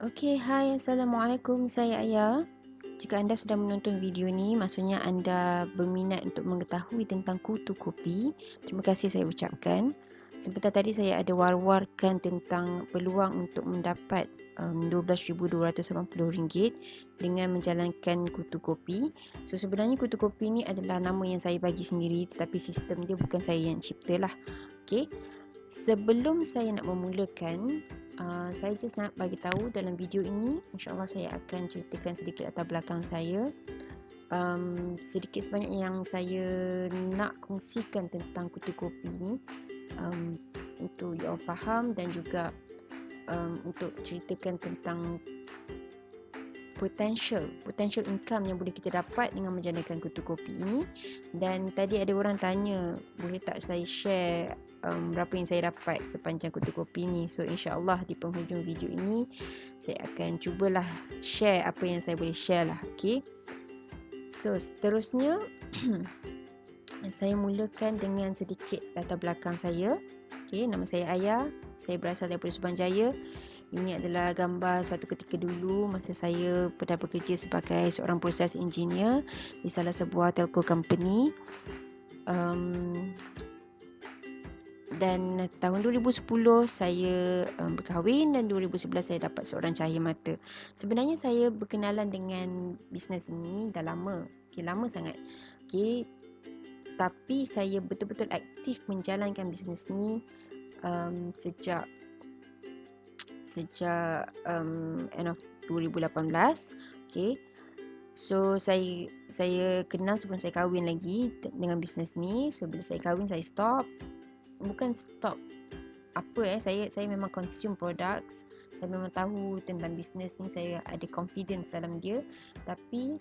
Okey, hai, Assalamualaikum. Saya Aya. Jika anda sedang menonton video ni, maksudnya anda berminat untuk mengetahui tentang kutu kopi. Terima kasih saya ucapkan. Sebentar tadi saya ada war-warkan tentang peluang untuk mendapat RM12,280 dengan menjalankan kutu kopi. So sebenarnya kutu kopi ni adalah nama yang saya bagi sendiri, tetapi sistem dia bukan saya yang cipta lah. Okey. Sebelum saya nak memulakan, saya just nak bagi tahu dalam video ini, insyaAllah saya akan ceritakan sedikit latar belakang saya. Sedikit sebanyak yang saya nak kongsikan tentang kutu kopi ni, untuk you all faham, dan juga untuk ceritakan tentang potential income yang boleh kita dapat dengan menjalankan kutu kopi ini. Dan tadi ada orang tanya, boleh tak saya share berapa yang saya dapat sepanjang kutu kopi ni. So insyaAllah di penghujung video ini saya akan cubalah share apa yang saya boleh share lah. Okay. So seterusnya saya mulakan dengan sedikit latar belakang saya. Okay, nama saya Aya. Saya berasal daripada Subanjaya. Ini adalah gambar suatu ketika dulu masa saya pernah bekerja sebagai seorang proses engineer di salah sebuah telco company. Dan tahun 2010 saya berkahwin, dan 2011 saya dapat seorang cahaya mata. Sebenarnya saya berkenalan dengan bisnes ini dah lama. Okay, lama sangat. Okay, tapi saya betul-betul aktif menjalankan bisnes ni sejak end of 2018. Okay. So saya kenal sebelum saya kahwin lagi dengan bisnes ni. So bila saya kahwin saya stop. Bukan stop saya memang consume products. Saya memang tahu tentang bisnes ni, saya ada confidence dalam dia. Tapi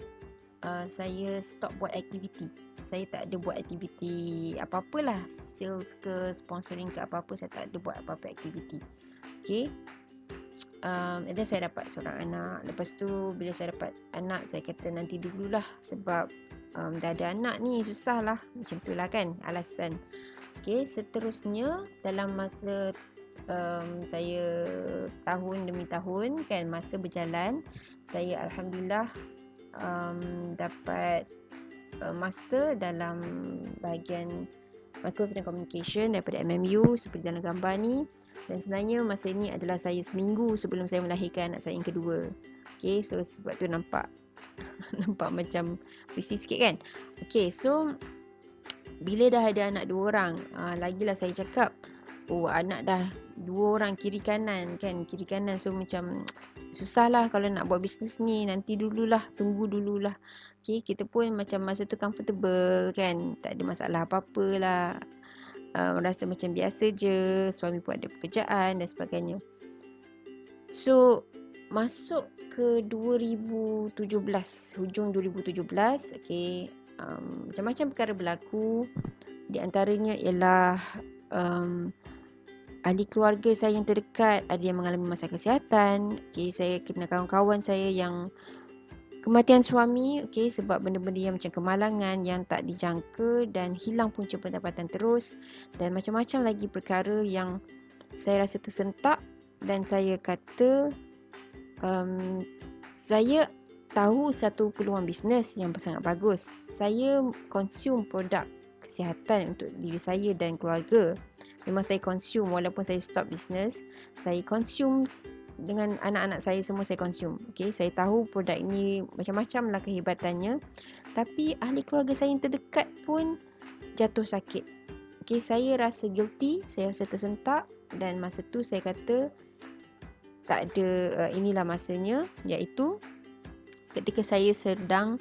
saya stop buat aktiviti. Saya tak ada buat aktiviti apa-apalah, sales ke sponsoring ke apa-apa. Saya tak ada buat apa-apa aktiviti. Okay. And then saya dapat seorang anak. Lepas tu bila saya dapat anak, saya kata nanti dululah, sebab dah ada anak ni susah lah. Macam tu lah kan alasan. Okay, seterusnya dalam masa saya tahun demi tahun kan, masa berjalan, saya Alhamdulillah dapat master dalam bahagian Microfinance Communication daripada MMU seperti dalam gambar ni. Dan sebenarnya masa ini adalah saya seminggu sebelum saya melahirkan anak saya yang kedua. Okay, so sebab tu nampak macam risih sikit kan. Okay, so bila dah ada anak 2 orang, lagilah saya cakap, anak dah 2 orang kiri kanan kan, kiri kanan. So macam susah lah kalau nak buat bisnes ni, nanti dululah, tunggu dululah. Okay, kita pun macam masa tu comfortable kan, tak ada masalah apa-apa lah. Rasa macam biasa je, suami pun ada pekerjaan dan sebagainya. So masuk ke 2017, hujung 2017, okay, macam-macam perkara berlaku. Di antaranya ialah ahli keluarga saya yang terdekat ada yang mengalami masalah kesihatan. Okay, saya kena kawan-kawan saya yang kematian suami, okay, sebab benda-benda yang macam kemalangan yang tak dijangka, dan hilang punca pendapatan terus, dan macam-macam lagi perkara yang saya rasa tersentak. Dan saya kata saya tahu satu peluang bisnes yang sangat bagus. Saya consume produk kesihatan untuk diri saya dan keluarga. Memang saya consume, walaupun saya stop bisnes, saya consume dengan anak-anak saya semua, saya consume. Okay, saya tahu produk ini macam-macam lah kehebatannya. Tapi ahli keluarga saya yang terdekat pun jatuh sakit. Okay, saya rasa guilty, saya rasa tersentak, dan masa tu saya kata tak ada, inilah masanya, iaitu ketika saya sedang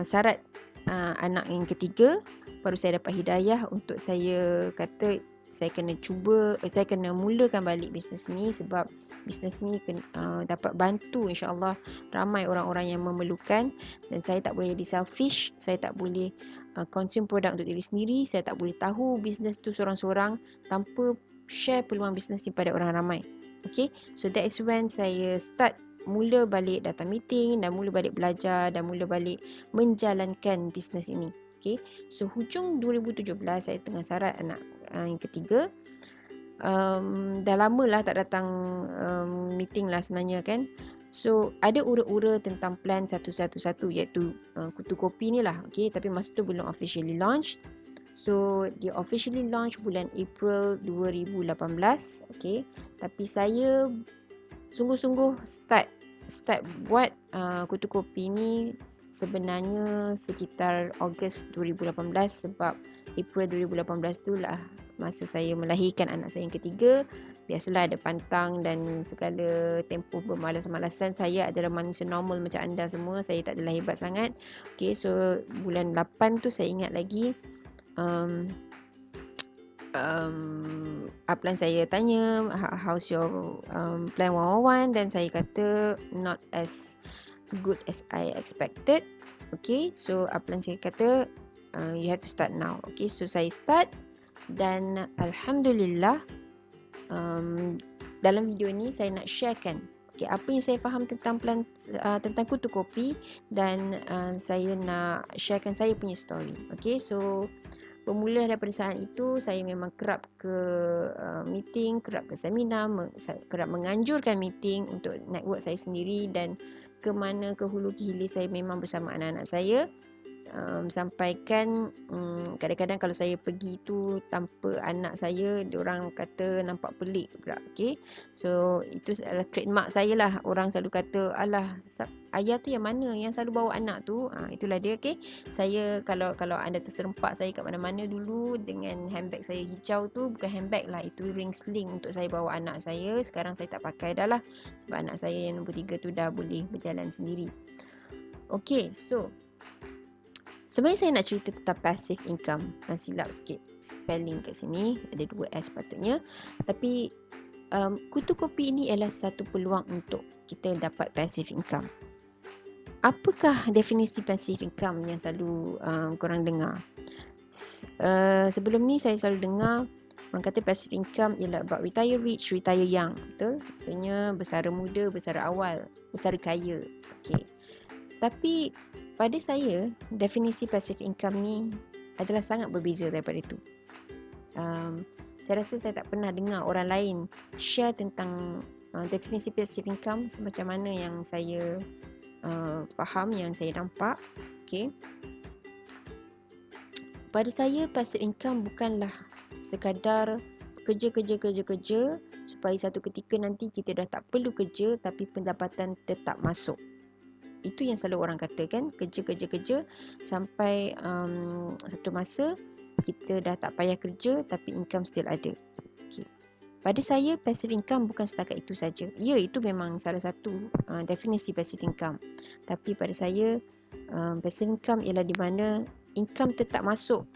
syarat anak yang ketiga, baru saya dapat hidayah untuk saya kata saya kena mulakan balik bisnes ni, sebab bisnes ni dapat bantu insya-Allah ramai orang-orang yang memerlukan. Dan saya tak boleh jadi selfish, saya tak boleh consume produk untuk diri sendiri, saya tak boleh tahu bisnes tu seorang-seorang tanpa share peluang bisnes ni pada orang ramai. Okay, so that is when saya mula balik datang meeting, dan mula balik belajar, dan mula balik menjalankan bisnes ini. Okay, so hujung 2017 saya tengah syarat anak yang ketiga. dah lama lah tak datang meeting lah sebenarnya kan. So ada ura-ura tentang plan 111 iaitu kutu kopi ni lah. Okay, tapi masa tu belum officially launch. So dia officially launch bulan April 2018. Okay, tapi saya sungguh-sungguh start buat kutu kopi ni sebenarnya sekitar Ogos 2018, sebab April 2018 tu lah masa saya melahirkan anak saya yang ketiga. Biasalah ada pantang dan segala tempoh bermalas-malasan. Saya adalah manusia normal macam anda semua. Saya tak adalah hebat sangat. Okay, so bulan 8 tu saya ingat lagi, upline saya tanya how's your plan 101, dan saya kata not as good as I expected. Okay, so upline saya kata you have to start now. Okay, so saya start dan Alhamdulillah dalam video ni saya nak sharekan apa yang saya faham tentang plan tentang kutu kopi, dan saya nak sharekan saya punya story. Okay, so bermula daripada saat itu saya memang kerap ke meeting, kerap ke seminar, kerap menganjurkan meeting untuk network saya sendiri, dan ke mana ke hulu ke hilir saya memang bersama anak-anak saya. Sampaikan kadang-kadang kalau saya pergi tu tanpa anak saya, diorang kata nampak pelik pula. Okay, so itu adalah trademark saya lah. Orang selalu kata, alah ayah tu yang mana yang selalu bawa anak tu. Itulah dia. Okay, saya kalau anda terserempak saya kat mana-mana dulu dengan handbag saya hijau tu, bukan handbag lah, itu ring sling untuk saya bawa anak saya. Sekarang saya tak pakai dah lah, sebab anak saya yang nombor 3 tu dah boleh berjalan sendiri. Okay, so sebenarnya saya nak cerita tentang passive income. Silap sikit spelling kat sini, ada 2 S patutnya. Tapi kutu kopi ini adalah satu peluang untuk kita dapat passive income. Apakah definisi passive income yang selalu korang dengar? Sebelum ni saya selalu dengar orang kata passive income ialah about retire rich, retire young. Betul? Maksudnya bersara muda, bersara awal, bersara kaya. Okay. Tapi pada saya, definisi passive income ni adalah sangat berbeza daripada itu. Saya rasa saya tak pernah dengar orang lain share tentang definisi passive income semacam mana yang saya faham, yang saya nampak. Okay. Pada saya, passive income bukanlah sekadar kerja supaya satu ketika nanti kita dah tak perlu kerja tapi pendapatan tetap masuk. Itu yang selalu orang kata kan, kerja sampai satu masa kita dah tak payah kerja tapi income still ada. Okay. Pada saya, passive income bukan setakat itu saja. Ya, itu memang salah satu definisi passive income. Tapi pada saya, passive income ialah di mana income tetap masuk.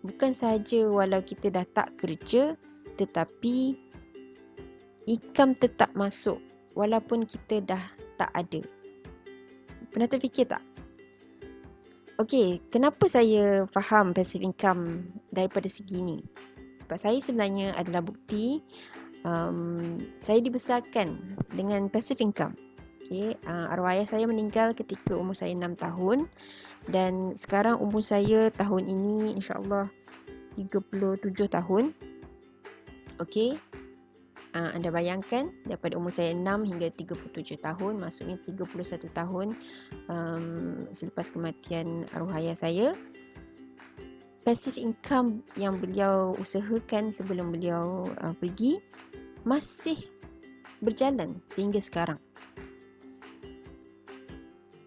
Bukan sahaja walau kita dah tak kerja, tetapi income tetap masuk walaupun kita dah tak ada. Pernah terfikir tak? Okey, kenapa saya faham passive income daripada segi ni? Sebab saya sebenarnya adalah bukti saya dibesarkan dengan passive income. Okay, arwah ayah saya meninggal ketika umur saya 6 tahun, dan sekarang umur saya tahun ini insya-Allah 37 tahun. Okey. Anda bayangkan daripada umur saya 6 hingga 37 tahun, maksudnya 31 tahun selepas kematian arwah ayah saya, passive income yang beliau usahakan sebelum beliau pergi masih berjalan sehingga sekarang.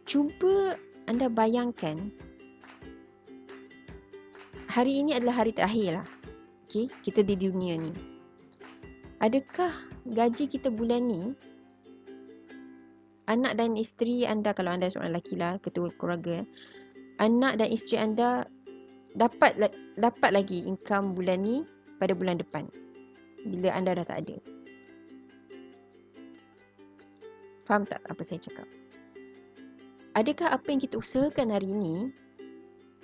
Cuba anda bayangkan, hari ini adalah hari terakhir lah. Okay, kita di dunia ni. Adakah gaji kita bulan ni, anak dan isteri anda, kalau anda seorang lelaki lah, ketua keluarga, anak dan isteri anda dapat lagi income bulan ni pada bulan depan bila anda dah tak ada? Faham tak apa saya cakap? Adakah apa yang kita usahakan hari ini,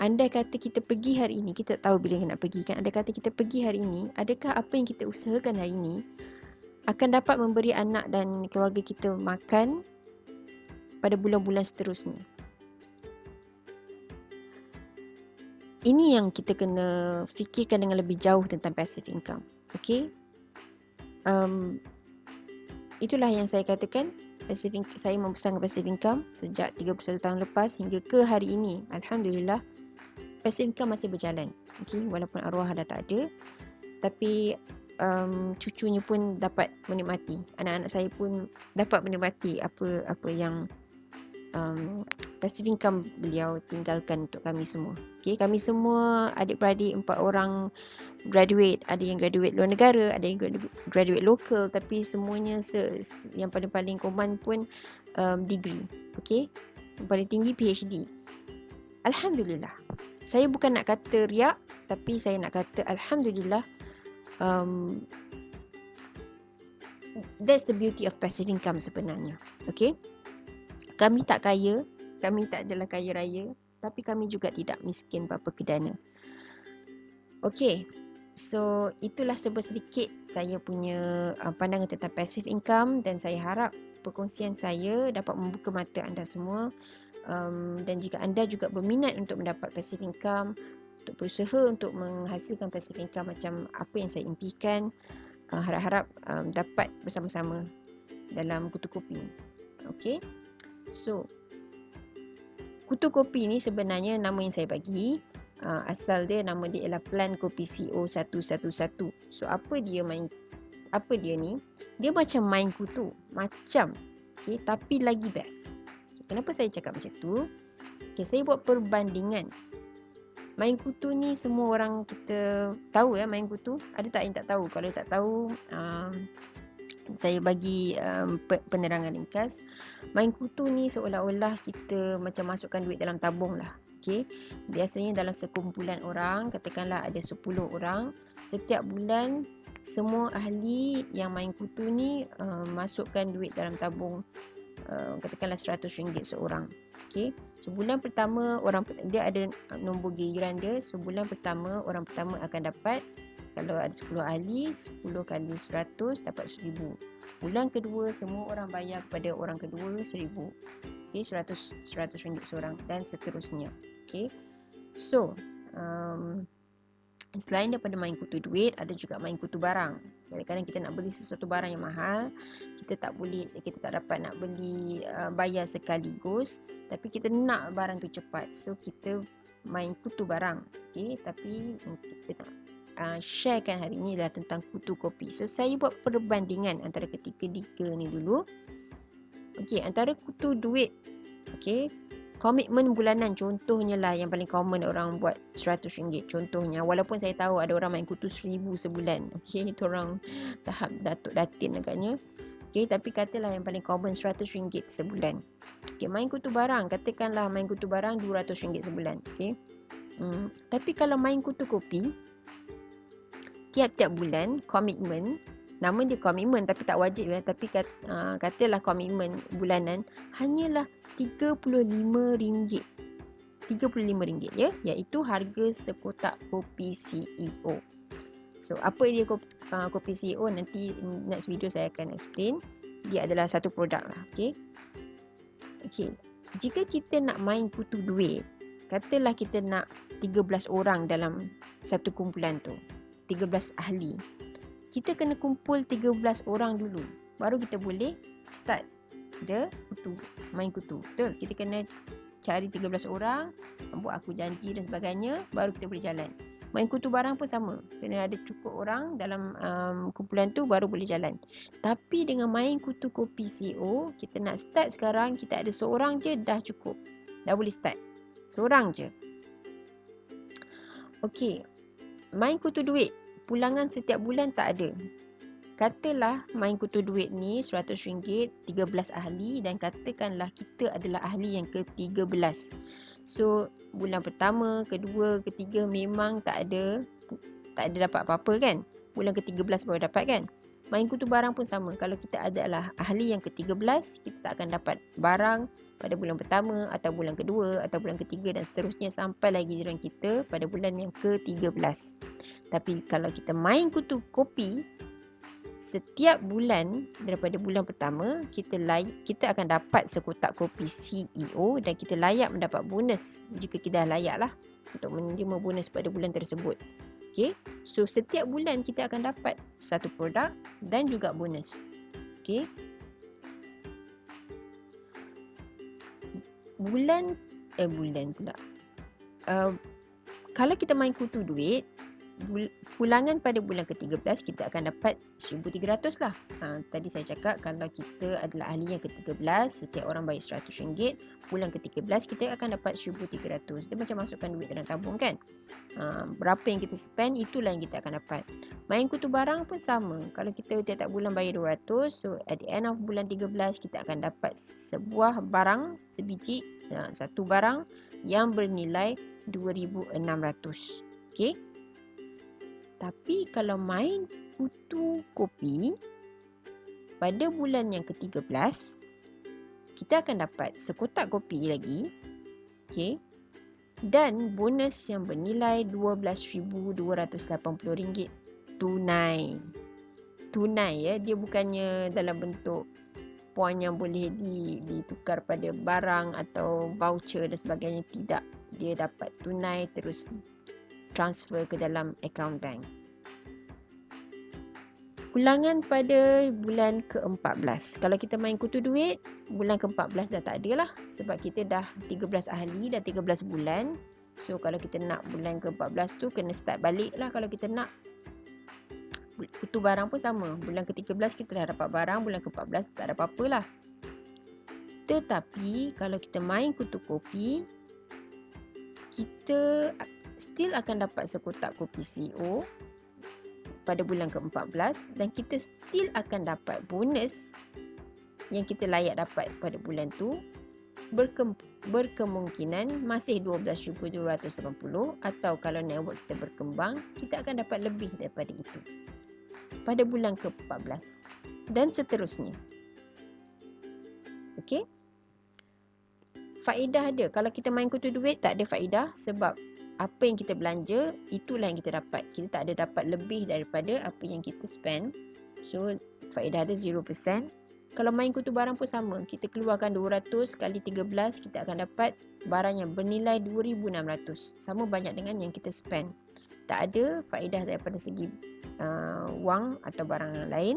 andai kata kita pergi hari ini, kita tak tahu bila nak pergi kan, andai kata kita pergi hari ini, adakah apa yang kita usahakan hari ini akan dapat memberi anak dan keluarga kita makan pada bulan-bulan seterusnya? Ini yang kita kena fikirkan dengan lebih jauh tentang passive income. Okay? itulah yang saya katakan, saya membesarkan passive income sejak 31 tahun lepas hingga ke hari ini. Alhamdulillah, passive income masih berjalan. Okay, walaupun arwah dah tak ada, tapi cucunya pun dapat menikmati. Anak-anak saya pun dapat menikmati apa yang passive income beliau tinggalkan untuk kami semua. Okay, kami semua adik-beradik 4 orang graduate, ada yang graduate luar negara, ada yang graduate lokal, tapi semuanya yang paling common pun degree. Okay, yang paling tinggi PhD. Alhamdulillah. Saya bukan nak kata riak, tapi saya nak kata Alhamdulillah. That's the beauty of passive income sebenarnya. Okay, kami tak kaya, kami tak adalah kaya raya, tapi kami juga tidak miskin bapa kedana. Okay, so itulah sedikit saya punya pandangan tentang passive income, dan saya harap perkongsian saya dapat membuka mata anda semua. Dan jika anda juga berminat untuk mendapat passive income, untuk berusaha untuk menghasilkan passive income macam apa yang saya impikan, harap-harap dapat bersama-sama dalam Kutu Kopi. Okay, so Kutu Kopi ni sebenarnya nama yang saya bagi. Asal dia, nama dia ialah Plan Kopi CO 111. So apa dia ni? Dia macam main kutu, okay, tapi lagi best. Kenapa saya cakap macam tu? Okay, saya buat perbandingan. Main kutu ni semua orang kita tahu ya, main kutu. Ada tak yang tak tahu? Kalau tak tahu, saya bagi penerangan ringkas. Main kutu ni seolah-olah kita macam masukkan duit dalam tabung lah. Okay, biasanya dalam sekumpulan orang, katakanlah ada 10 orang, setiap bulan semua ahli yang main kutu ni masukkan duit dalam tabung, katakanlah RM100 seorang. Okay, so bulan pertama dia ada nombor giliran dia. So bulan pertama orang pertama akan dapat, kalau ada 10 ahli, 10 kali 100 dapat RM1,000. Bulan kedua semua orang bayar kepada orang kedua RM1,000. Okay, RM100 seorang, dan seterusnya. Okay, so selain daripada main kutu duit, ada juga main kutu barang. Kadang-kadang kita nak beli sesuatu barang yang mahal, kita tak dapat nak beli bayar sekaligus, tapi kita nak barang tu cepat, so kita main kutu barang. Okay, tapi kita nak sharekan hari ni adalah tentang kutu kopi. So saya buat perbandingan antara ketiga ni dulu. Okey, antara kutu duit, okey, komitmen bulanan contohnya lah yang paling common orang buat RM100 contohnya. Walaupun saya tahu ada orang main kutu RM1,000 sebulan. Okey, itu orang tahap Datuk Datin agaknya. Okey, tapi katalah yang paling common RM100 sebulan. Okey, main kutu barang, katakanlah main kutu barang RM200 sebulan. Okey. Tapi kalau main kutu kopi, tiap-tiap bulan komitmen, nama dia komitmen tapi tak wajib ya, tapi katalah komitmen bulanan hanyalah RM35. RM35 ya, iaitu harga sekotak kopi CEO. So apa dia kopi CEO, nanti next video saya akan explain. Dia adalah satu produk lah. Okey. Jika kita nak main kutu duit, katalah kita nak 13 orang dalam satu kumpulan tu, 13 ahli. Kita kena kumpul 13 orang dulu, baru kita boleh start main kutu. Betul? Kita kena cari 13 orang, buat aku janji dan sebagainya, baru kita boleh jalan. Main kutu barang pun sama, kena ada cukup orang dalam kumpulan tu baru boleh jalan. Tapi dengan main kutu kopi CEO, kita nak start sekarang, kita ada seorang je dah cukup, dah boleh start. Seorang je. Okey, main kutu duit, pulangan setiap bulan tak ada. Katalah main kutu duit ni RM100, 13 ahli, dan katakanlah kita adalah ahli yang ke-13. So bulan pertama, kedua, ketiga memang tak ada dapat apa-apa kan. Bulan ke-13 baru dapat kan. Main kutu barang pun sama. Kalau kita adalah ahli yang ke-13, kita tak akan dapat barang pada bulan pertama atau bulan kedua atau bulan ketiga dan seterusnya sampai lagi giliran kita pada bulan yang ke-13. Tapi kalau kita main kutu kopi, setiap bulan daripada bulan pertama kita akan dapat sekotak kopi CEO, dan kita layak mendapat bonus jika kita dah layak lah untuk menerima bonus pada bulan tersebut. Okey. So setiap bulan kita akan dapat satu produk dan juga bonus. Okey. Bulan pula. Kalau kita main kutu duit, pulangan pada bulan ke-13 kita akan dapat 1,300 lah. Tadi saya cakap kalau kita adalah ahli yang ke-13, setiap orang bayar RM100, bulan ke-13 kita akan dapat 1,300. Dia macam masukkan duit dalam tabung kan. Berapa yang kita spend, itulah yang kita akan dapat. Main kutu barang pun sama. Kalau kita tiap-tiap bulan bayar 200, so at the end of bulan 13 kita akan dapat sebuah barang, sebiji, satu barang yang bernilai 2,600. Okey. Tapi kalau main kutu kopi pada bulan yang ke-13 kita akan dapat sekotak kopi lagi. Okey. Dan bonus yang bernilai RM12,280 tunai. Tunai ya, dia bukannya dalam bentuk poin yang boleh ditukar pada barang atau voucher dan sebagainya. Tidak, dia dapat tunai terus transfer ke dalam akaun bank. Pulangan pada bulan ke-14. Kalau kita main kutu duit, bulan ke-14 dah tak ada lah. Sebab kita dah 13 ahli, dah 13 bulan. So kalau kita nak bulan ke-14 tu kena start balik lah kalau kita nak. Kutu barang pun sama. Bulan ke-13 kita dah dapat barang, bulan ke-14 tak ada apa-apa lah. Tetapi kalau kita main kutu kopi, kita still akan dapat sekotak kopi CEO pada bulan ke-14 dan kita still akan dapat bonus yang kita layak dapat pada bulan tu. Berkemungkinan masih 12,280 atau kalau network kita berkembang, kita akan dapat lebih daripada itu pada bulan ke-14 dan seterusnya. Okey. Faedah dia. Kalau kita main kutu duit tak ada faedah sebab apa yang kita belanja itulah yang kita dapat. Kita tak ada dapat lebih daripada apa yang kita spend. So faedah dia 0%. Kalau main kutu barang pun sama. Kita keluarkan 200 kali 13 kita akan dapat barang yang bernilai 2,600. Sama banyak dengan yang kita spend. Tak ada faedah daripada segi wang atau barang yang lain.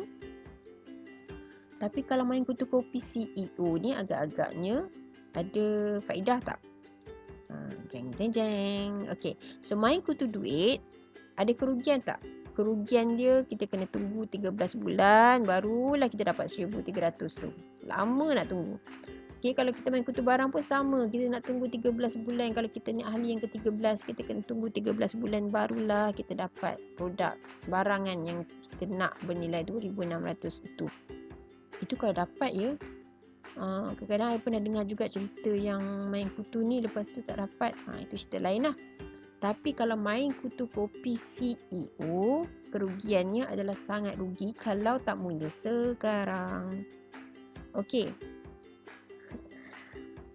Tapi kalau main kutu kopi CEO ni agak-agaknya ada faedah tak? Jeng. Okey. So main kutu duit ada kerugian tak? Kerugian dia kita kena tunggu 13 bulan barulah kita dapat 1,300 tu. Lama nak tunggu. Okey, kalau kita main kutu barang pun sama. Kita nak tunggu 13 bulan. Kalau kita ni ahli yang ke-13, kita kena tunggu 13 bulan barulah kita dapat produk barangan yang kita nak bernilai 2,600 itu. Itu kalau dapat ya. Kadang-kadang saya pernah dengar juga cerita yang main kutu ni lepas tu tak dapat. Itu cerita lain lah. Tapi kalau main kutu kopi CEO, kerugiannya adalah sangat rugi kalau tak mula sekarang. Okey.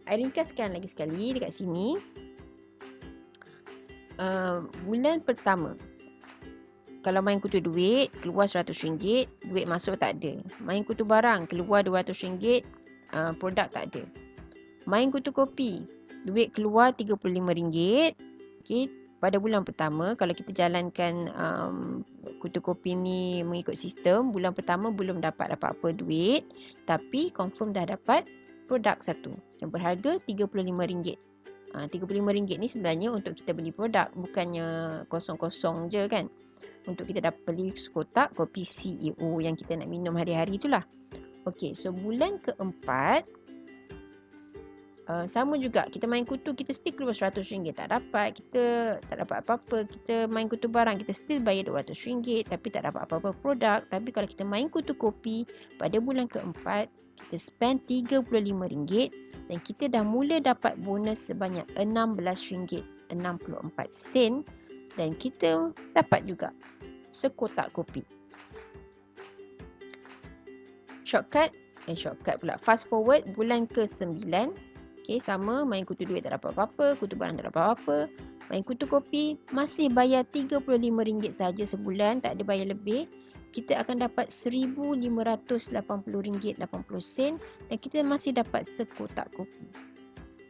Saya ringkaskan lagi sekali dekat sini. Bulan pertama, kalau main kutu duit, keluar RM100, duit masuk tak ada. Main kutu barang, keluar RM200, produk tak ada. Main kutu kopi, duit keluar RM35. Okay, pada bulan pertama, kalau kita jalankan kutu kopi ni mengikut sistem, bulan pertama belum dapat apa-apa duit, tapi confirm dah dapat produk satu yang berharga RM35. RM35 ni sebenarnya untuk kita beli produk, bukannya kosong-kosong je kan. Untuk kita dapat beli sekotak kopi CEO yang kita nak minum hari-hari itulah. Okey, so bulan keempat sama juga, kita main kutu, kita still keluar RM100, tak dapat, kita tak dapat apa-apa. Kita main kutu barang, kita still bayar RM200 tapi tak dapat apa-apa produk. Tapi kalau kita main kutu kopi pada bulan keempat, kita spend RM35 dan kita dah mula dapat bonus sebanyak RM16.64 dan kita dapat juga sekotak kopi. Shortcut pula, fast forward bulan ke-9. Okay, sama, main kutu duit tak dapat apa-apa, kutu barang tak dapat apa-apa. Main kutu kopi masih bayar RM35 saja sebulan, tak ada bayar lebih. Kita akan dapat RM1,580.80 dan kita masih dapat sekotak kopi.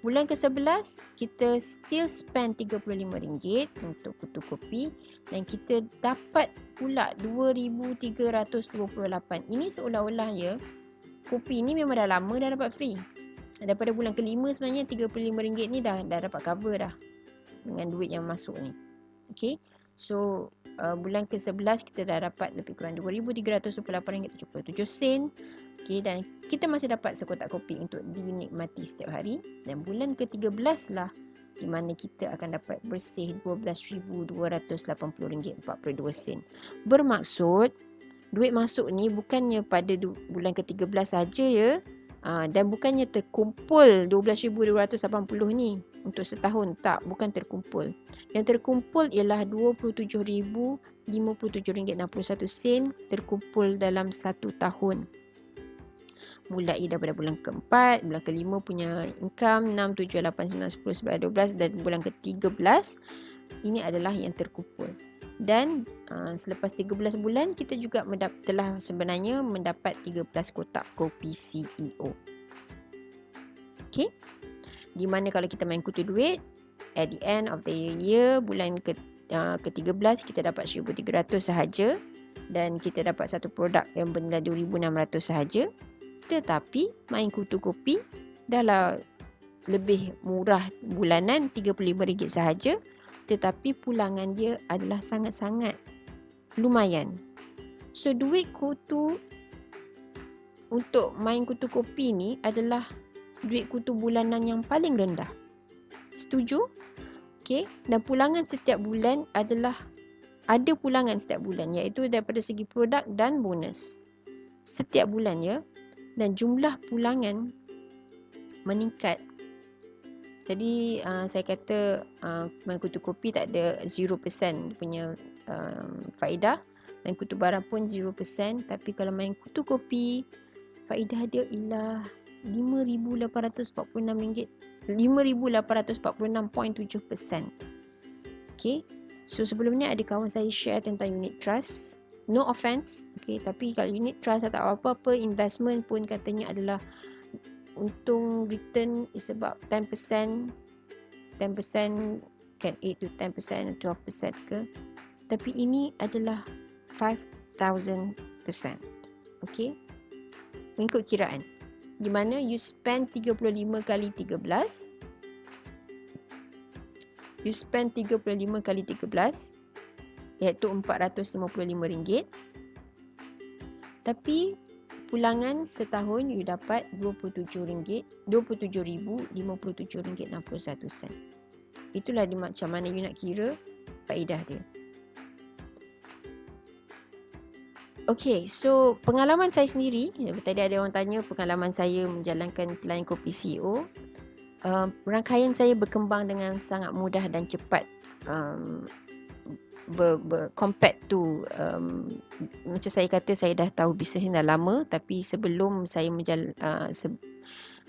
Bulan ke-11 kita still spend RM35 untuk kutu kopi dan kita dapat pula RM2,328. Ini seolah-olah ya, kopi ni memang dah lama dah dapat free. Daripada bulan ke-5 sebenarnya RM35 ni dah dapat cover dah dengan duit yang masuk ni. Okay, so bulan ke-11 kita dah dapat lebih kurang RM2,328.77. Okay, dan kita masih dapat sekotak kopi untuk dinikmati setiap hari. Dan bulan ke-13 lah di mana kita akan dapat bersih RM12,280.42. Bermaksud duit masuk ni bukannya pada bulan ke-13 saja ya. Dan bukannya terkumpul 12,280 ni untuk setahun. Tak, bukan terkumpul. Yang terkumpul ialah RM27,057.61 terkumpul dalam 1 tahun. Mulai daripada bulan ke-4, bulan ke-5 punya income 6, 7, 8, 9, 10, 11, 12 dan bulan ke-13 ini adalah yang terkumpul. Dan selepas 13 bulan kita juga telah sebenarnya mendapat 13 kotak kopi CEO. Okey. Di mana kalau kita main kutu duit, at the end of the year, bulan ke-13 kita dapat 1,300 sahaja dan kita dapat satu produk yang bernilai 2,600 sahaja. Tetapi main kutu kopi dahlah lebih murah bulanan RM35 sahaja, tetapi pulangan dia adalah sangat-sangat lumayan. So duit kutu untuk main kutu kopi ni adalah duit kutu bulanan yang paling rendah. Setuju? Okey, dan pulangan setiap bulan adalah ada pulangan setiap bulan iaitu daripada segi produk dan bonus. Setiap bulan ya. Dan jumlah pulangan meningkat. Jadi saya kata main kutu kopi tak ada 0% punya faedah. Main kutu barang pun 0%. Tapi kalau main kutu kopi, faedah dia ialah RM5,846. RM5,846.7%. Okay. So sebelum ni ada kawan saya share tentang unit trust. No offense, okay, tapi kalau unit trust atau apa-apa investment pun katanya adalah untung return is about 10%. 10% can 8 to 10%, 12% ke. Tapi ini adalah 5,000%. Okay, mengikut kiraan. Di mana you spend 35 kali 13. You spend 35 kali 13 iaitu RM455. Tapi pulangan setahun you dapat RM27,057.61. Itulah macam mana you nak kira faedah dia. Okay, so pengalaman saya sendiri, tadi ada orang tanya pengalaman saya menjalankan pelayan kopi CEO. Rangkaian saya berkembang dengan sangat mudah dan cepat. Compared to macam saya kata saya dah tahu bisnes dah lama, tapi sebelum saya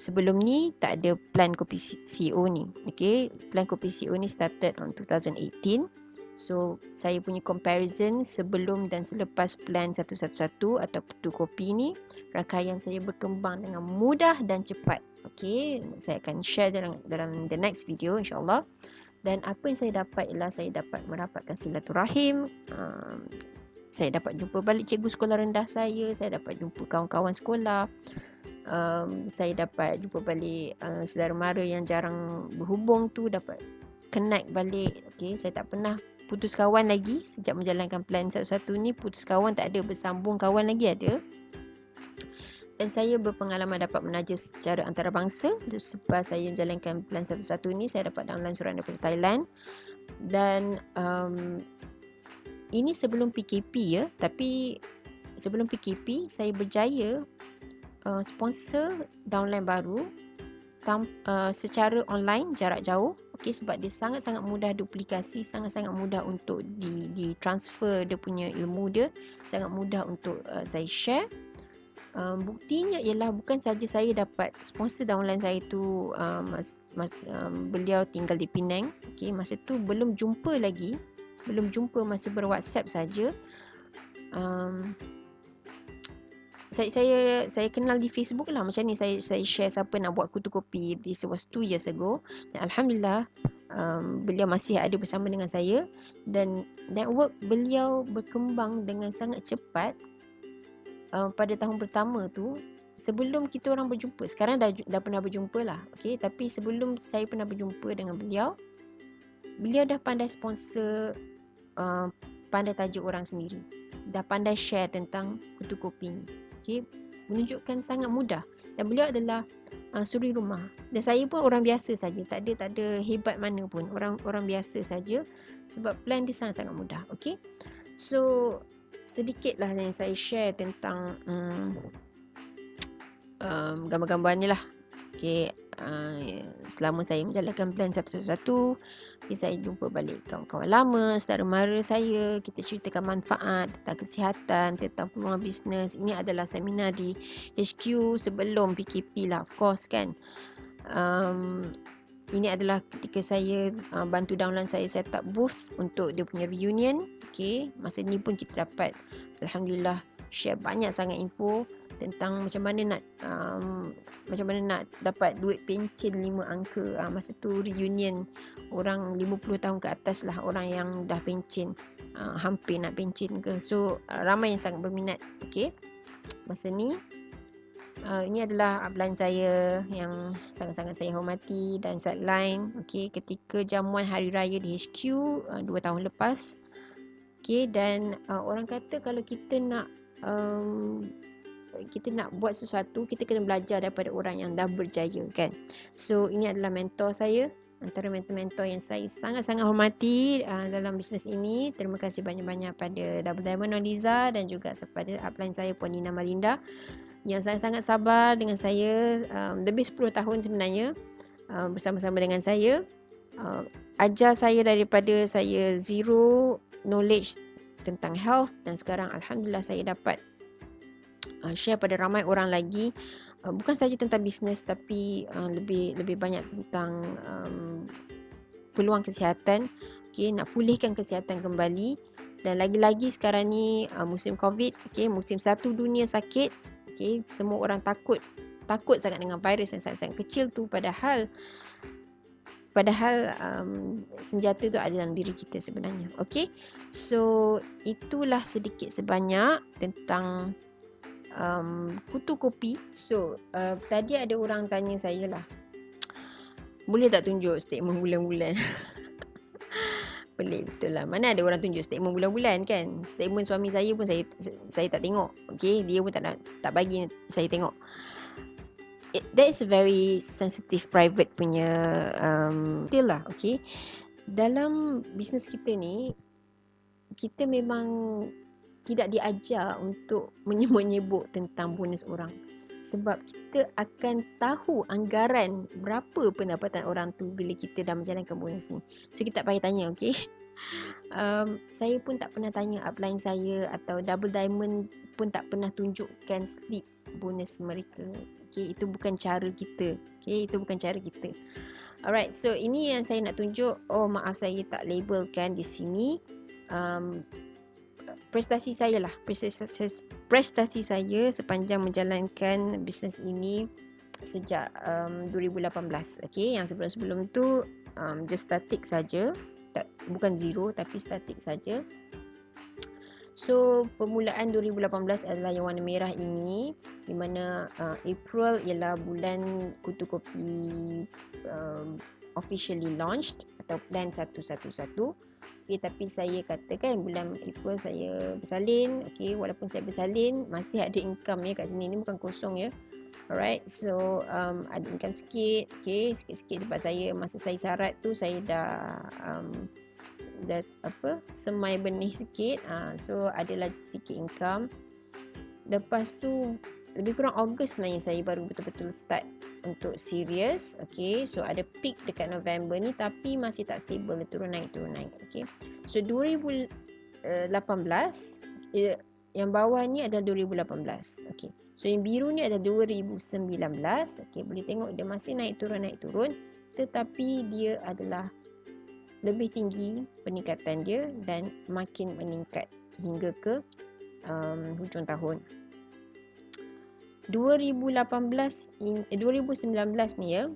sebelum ni tak ada plan kopi CEO ni. Okay, plan kopi CEO ni started on 2018. So saya punya comparison sebelum dan selepas plan 111 atau kutu kopi ni, rangkaian saya berkembang dengan mudah dan cepat. Okay, saya akan share dalam the next video insyaAllah. Dan apa yang saya dapat ialah saya dapat merapatkan silaturahim, saya dapat jumpa balik cikgu sekolah rendah saya dapat jumpa kawan-kawan sekolah, saya dapat jumpa balik saudara mara yang jarang berhubung tu, dapat connect balik. Okay, saya tak pernah putus kawan lagi sejak menjalankan plan 11 ni. Putus kawan tak ada, bersambung kawan lagi ada. Dan saya berpengalaman dapat menaja secara antarabangsa. Selepas saya menjalankan plan 11 ni, saya dapat downline surat daripada Thailand. Dan ini sebelum PKP ya. Tapi sebelum PKP, saya berjaya sponsor downline baru secara online, jarak jauh. Okay, sebab dia sangat-sangat mudah duplikasi, sangat-sangat mudah untuk di-transfer dia punya ilmu dia. Sangat mudah untuk saya share. Buktinya ialah bukan saja saya dapat sponsor downline saya tu, beliau tinggal di Penang. Okay, masa tu belum jumpa lagi, masih ber-WhatsApp saja. saya kenal di Facebook lah macam ni. Saya share siapa nak buat kutu kopi. This was 2 years ago. Dan alhamdulillah beliau masih ada bersama dengan saya, dan network beliau berkembang dengan sangat cepat pada tahun pertama tu. Sebelum kita orang berjumpa, sekarang dah pernah berjumpa lah, okey, tapi sebelum saya pernah berjumpa dengan beliau dah pandai sponsor, pandai tajuk orang sendiri, dah pandai share tentang kutu kopi ni. Okey, menunjukkan sangat mudah, dan beliau adalah suri rumah, dan saya pun orang biasa saja, tak ada hebat mana pun, orang biasa saja, sebab plan dia sangat-sangat mudah. Okey, so sedikitlah yang saya share tentang gambar-gambar ni lah. Okey, selama saya menjalankan plan satu-satu, saya jumpa balik kawan-kawan lama, saudara mara saya, kita ceritakan manfaat tentang kesihatan, tentang peluang bisnes. Ini adalah seminar di HQ sebelum PKP lah, of course kan. Ini adalah ketika saya bantu downline saya set up booth untuk dia punya reunion. Okey, masa ni pun kita dapat alhamdulillah share banyak sangat info tentang macam mana nak dapat duit pencen 5 angka. Masa tu reunion orang 50 tahun ke atas lah, orang yang dah pencen, hampir nak pencen ke. So ramai yang sangat berminat. Okey, masa ni ini adalah upline saya yang sangat-sangat saya hormati dan sideline. Okey, ketika jamuan hari raya di HQ 2 tahun lepas. Okey, dan orang kata kalau kita nak buat sesuatu, kita kena belajar daripada orang yang dah berjaya kan. So ini adalah mentor saya, antara mentor-mentor yang saya sangat-sangat hormati dalam bisnes ini. Terima kasih banyak-banyak pada Double Diamond Noliza dan juga kepada upline saya Puan Nina Malinda yang sangat-sangat sabar dengan saya, lebih 10 tahun sebenarnya bersama-sama dengan saya, ajar saya daripada saya zero knowledge tentang health, dan sekarang alhamdulillah saya dapat share pada ramai orang lagi, bukan saja tentang bisnes, tapi lebih banyak tentang peluang kesihatan. Okey, nak pulihkan kesihatan kembali. Dan lagi-lagi sekarang ni musim COVID, okey, musim satu dunia sakit. Okey, semua orang takut sangat dengan virus yang sangat-sangat kecil tu, padahal senjata tu ada dalam diri kita sebenarnya. Okey, so itulah sedikit sebanyak tentang kutu kopi. So tadi ada orang tanya saya lah, boleh tak tunjuk statement bulan-bulan? Pelik betul lah, mana ada orang tunjuk statement bulan-bulan kan. Statement suami saya pun saya tak tengok. Okey, dia pun tak bagi saya tengok. That is a very sensitive, private punya deal lah. Okey, dalam bisnes kita ni, kita memang tidak diajar untuk menyebut-nyebut tentang bonus orang, sebab kita akan tahu anggaran berapa pendapatan orang tu bila kita dah menjalankan bonus ni. So kita tak payah tanya. Okey, saya pun tak pernah tanya upline saya, atau Double Diamond pun tak pernah tunjukkan slip bonus mereka. Okey, itu bukan cara kita. Okey, itu bukan cara kita. Alright, so ini yang saya nak tunjuk. Oh maaf, saya tak labelkan di sini. Prestasi saya lah, prestasi saya sepanjang menjalankan bisnes ini sejak 2018. Okey, yang sebelum-sebelum tu just static saja, bukan zero tapi static saja. So permulaan 2018 adalah yang warna merah ini, di mana April ialah bulan kutu kopi officially launched atau plan 111. Okay, tapi saya katakan bulan April saya bersalin. Okay, walaupun saya bersalin, masih ada income ya kat sini. Ini bukan kosong ya. Alright, so ada income sikit. Okay, sikit-sikit sebab masa saya syarat tu saya dah semai benih sikit. So adalah sikit income. Lepas tu lebih kurang Ogos sebenarnya saya baru betul-betul start untuk serius. Okay, so ada peak dekat November ni, tapi masih tak stable, turun naik. Okay, so 2018 yang bawah ni adalah 2018. Okay, so yang biru ni adalah 2019. Okay, boleh tengok dia masih naik turun, tetapi dia adalah lebih tinggi peningkatan dia dan makin meningkat hingga ke hujung tahun. 2019 ni ya.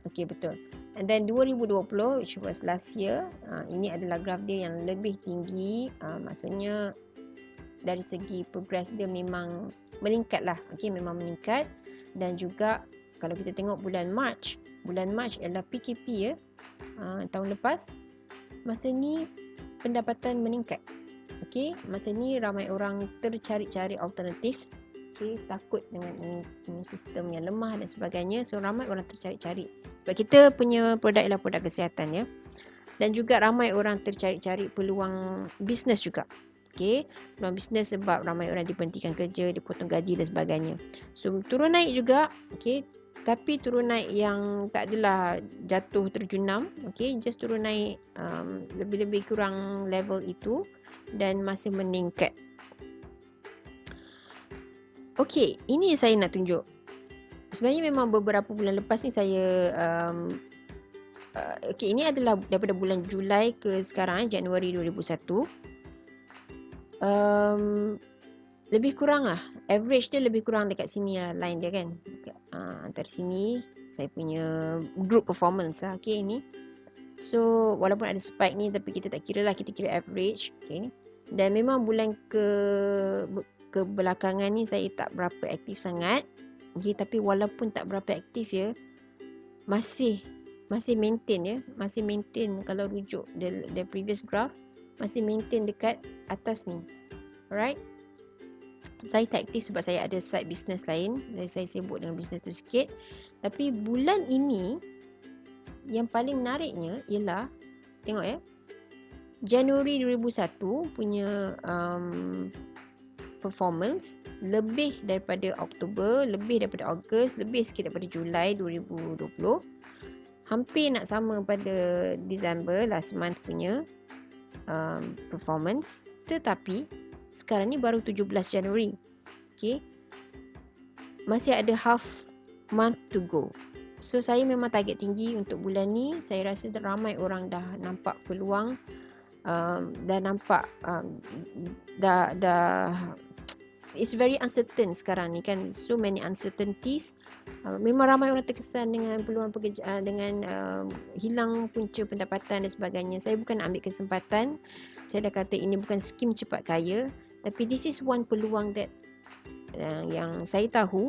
Okay, betul. And then 2020, which was last year, ini adalah graf dia yang lebih tinggi. Maksudnya dari segi progress dia memang meningkat lah. Okay, memang meningkat. Dan juga kalau kita tengok bulan March ialah PKP ya. Tahun lepas, masa ni pendapatan meningkat. Okay, masa ni ramai orang tercari-cari alternatif. Okay, takut dengan immune sistem yang lemah dan sebagainya. So ramai orang tercari-cari. Sebab kita punya produk ialah produk kesihatan ya. Dan juga ramai orang tercari-cari peluang bisnes juga. Okay, peluang bisnes sebab ramai orang diberhentikan kerja, dipotong gaji dan sebagainya. So turun naik juga. Okay, tapi turun naik yang tak adalah jatuh terjunam. Okay, just turun naik lebih-lebih kurang level itu dan masih meningkat. Okay, ini saya nak tunjuk. Sebenarnya memang beberapa bulan lepas ni saya okay, ini adalah daripada bulan Julai ke sekarang, Januari 2001. Lebih kurang lah, average dia lebih kurang dekat sini lah, line dia kan. Antara sini saya punya group performance lah. Okay, ini. So walaupun ada spike ni, tapi kita tak kira lah, kita kira average. Okay. Dan memang bulan kebelakangan ni saya tak berapa aktif sangat. Okay, tapi walaupun tak berapa aktif ya, masih maintain ya, masih maintain. Kalau rujuk the previous graph, masih maintain dekat atas ni. Alright. Saya tak aktif sebab saya ada side business lain, dan saya sibuk dengan business tu sikit. Tapi bulan ini yang paling menariknya ialah, tengok ya, Januari 2001 punya performance lebih daripada Oktober, lebih daripada Ogos, lebih sikit daripada Julai 2020. Hampir nak sama pada December last month punya performance. Tetapi sekarang ni baru 17 Januari. Okay, masih ada half month to go. So saya memang target tinggi untuk bulan ni. Saya rasa ramai orang dah nampak peluang, dah nampak dah it's very uncertain sekarang ni kan, so many uncertainties. Memang ramai orang terkesan dengan peluang pekerjaan, dengan hilang punca pendapatan dan sebagainya. Saya bukan nak ambil kesempatan, saya dah kata ini bukan skim cepat kaya, tapi this is one peluang that yang saya tahu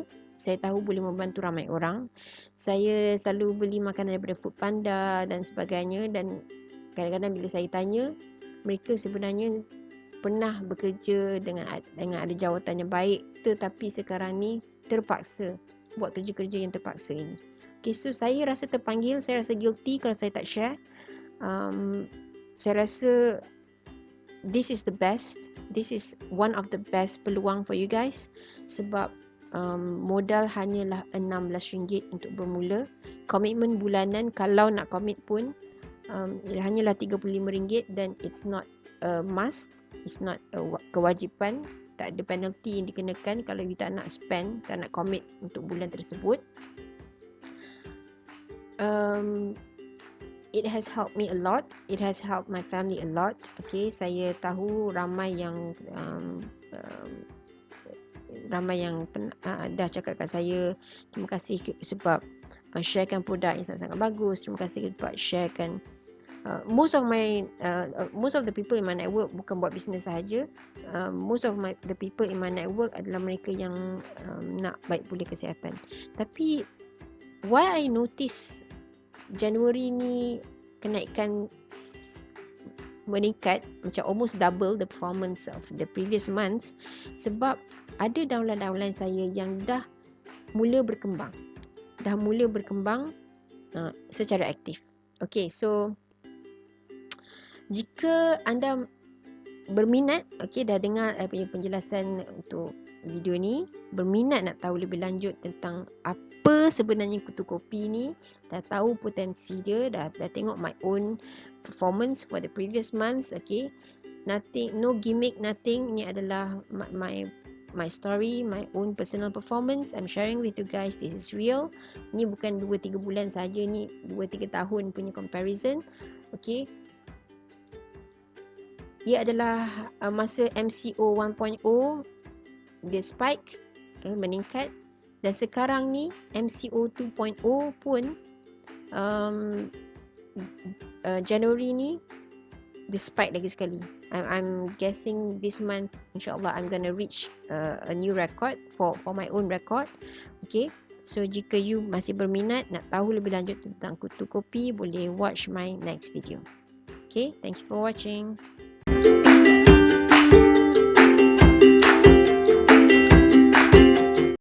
boleh membantu ramai orang. Saya selalu beli makanan daripada Foodpanda dan sebagainya, dan kadang-kadang bila saya tanya, mereka sebenarnya pernah bekerja dengan ada jawatan yang baik, tetapi sekarang ni terpaksa buat kerja-kerja yang terpaksa ini. Okay, so saya rasa terpanggil, saya rasa guilty kalau saya tak share. Saya rasa this is the best, this is one of the best peluang for you guys, sebab modal hanyalah RM16 untuk bermula. Komitmen bulanan kalau nak commit pun hanyalah RM35, dan it's not a must, it's not a kewajipan. Tak ada penalty yang dikenakan kalau you tak nak spend, tak nak commit untuk bulan tersebut. It has helped me a lot, it has helped my family a lot. Okay, saya tahu ramai yang dah cakap kat saya, terima kasih sebab sharekan produk yang sangat-sangat bagus, terima kasih sebab sharekan. Most of the people in my network bukan buat bisnes sahaja. Most of the people in my network adalah mereka yang nak baik pulih kesihatan. Tapi why I notice Januari ni kenaikan meningkat, macam almost double the performance of the previous months, sebab ada downline saya yang dah mula berkembang secara aktif. Okay, so jika anda berminat, okay, dah dengar punya penjelasan untuk video ni, berminat nak tahu lebih lanjut tentang apa sebenarnya Kutu Kopi ni, dah tahu potensi dia, dah tengok my own performance for the previous months, okay, nothing, no gimmick, nothing. Ini adalah my story, my own personal performance. I'm sharing with you guys, this is real. Ini bukan 2-3 bulan saja, ni 2-3 tahun punya comparison. Okay, ia adalah masa MCO 1.0, dia spike, meningkat. Dan sekarang ni MCO 2.0 pun Januari ni the spike lagi sekali. I'm guessing this month insyaAllah I'm gonna reach a new record for my own record. Okay, so jika you masih berminat nak tahu lebih lanjut tentang Kutu Kopi, boleh watch my next video. Okay, thank you for watching.